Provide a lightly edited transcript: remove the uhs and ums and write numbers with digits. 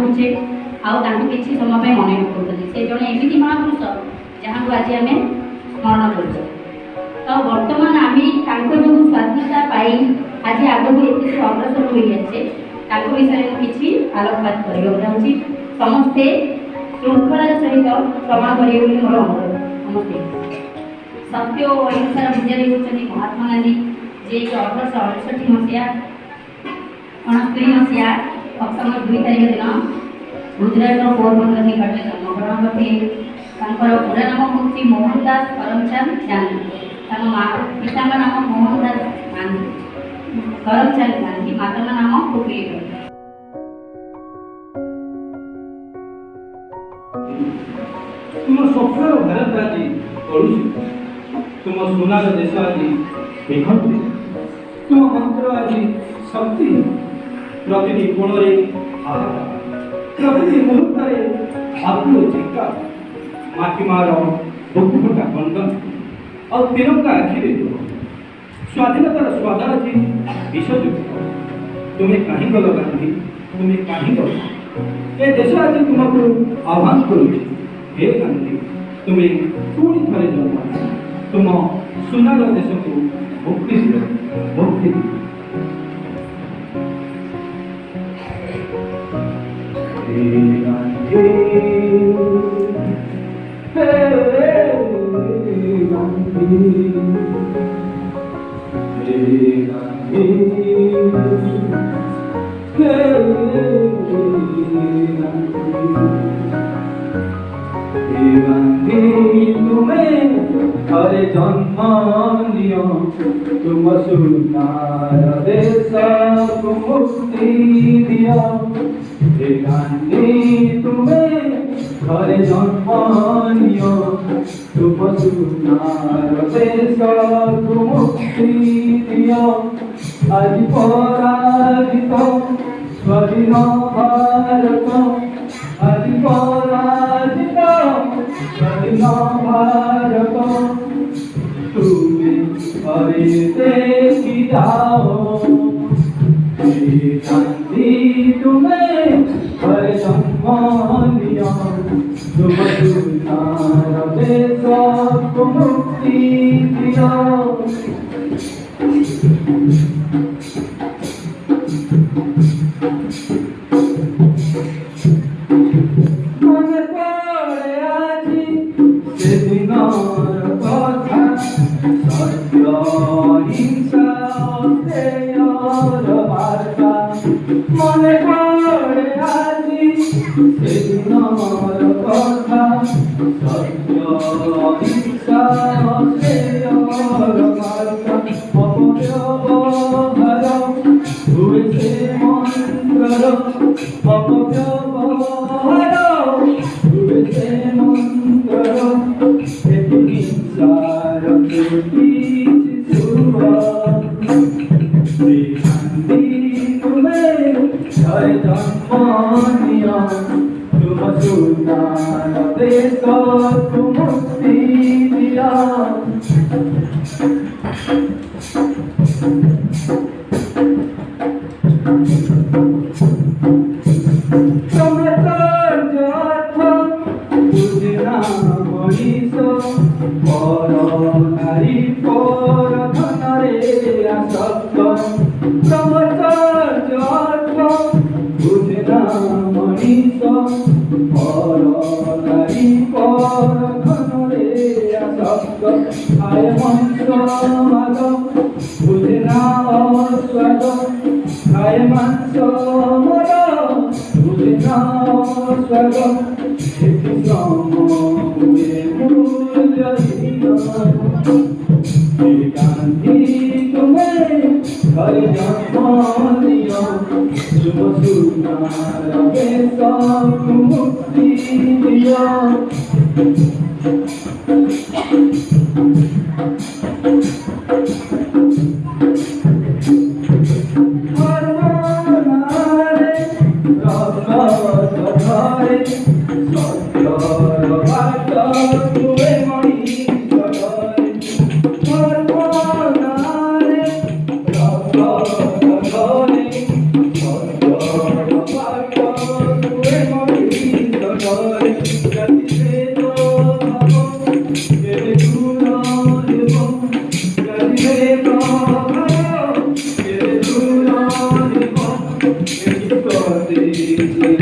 पढ़ुचे आउ किसी समय मन पकाते से जड़े एमती महापुरुष जहाँ को आज आम स्मरण करुचे। तो बर्तमान आम जो स्वाधीनता पाई आज आगक एत अग्रसर हो जाचे विषय किसी आलोकपात करने चाहूँगी। समस्ते श्रृंखलार सहित क्षमा करेंगे मोर अनुरोध। समस्ते सत्य और अहिंसार विजयी होती महात्मा गांधी जे 1868 मसीहा 69 मसीहा अक्टोबर 2 तारिख दिन गुजरात पोरबंदर निकट में जन्मग्रहण करते। पूरा नाम हूँ मोहनदास करमचंद गांधी। पिता नाम मोहनदास गांधी करमचंद गांधी, माता नाम खुकली। तुम स्वप्न भारत आज गढ़ुच, तुम सोनार देश आज देखते, तुम मंत्र आज शक्ति प्रति कोण प्रति मुहूर्त आत्म चिंता माटीमार बुकुटा बंधन और तिरंगा आखिरे स्वाधीनतार स्वाद आज विषयुक्त। तुम्हें कहीं गल गांधी, तुम्हें कहीं गल ए देश आज तुमको आह्वान करुचे। हे गांधी, तुम्हें पुणी थे जन्म, तुम सुनार देश को मुक्ति मुक्ति हरे जन्म लियो तुम सुनार देश को मुक्ति दियो। हे गांधी तुम्हें हरे जन्म लियो तुम सुनार देश को मुक्ति दियो। आज पराजित स्वाधीन भारत, आज पराजित स्वाधीन भारत, तुम्हें हरे देखी जाओ। गांधी तुम्हें हरे जन्म लिया तुम सुनार देश को मुक्ति दिया। मन पड़े आज से दिनार कथा, सत्य हिंसा वार्ता। मन पड़े आज से दिनार कथा, सत्य हिंसा वार्ता। अपव्यवहार हुए से मंत्र, अपव्यवहार हुए से मंत्र। हिंसार तुम्हें हरे जन्म लिया तुम सुनार देश को मुक्ति दिया। गांधी तुम्हें हरे जन्म लिया तुम सुनार देश को मुक्ति दिया। Thank you.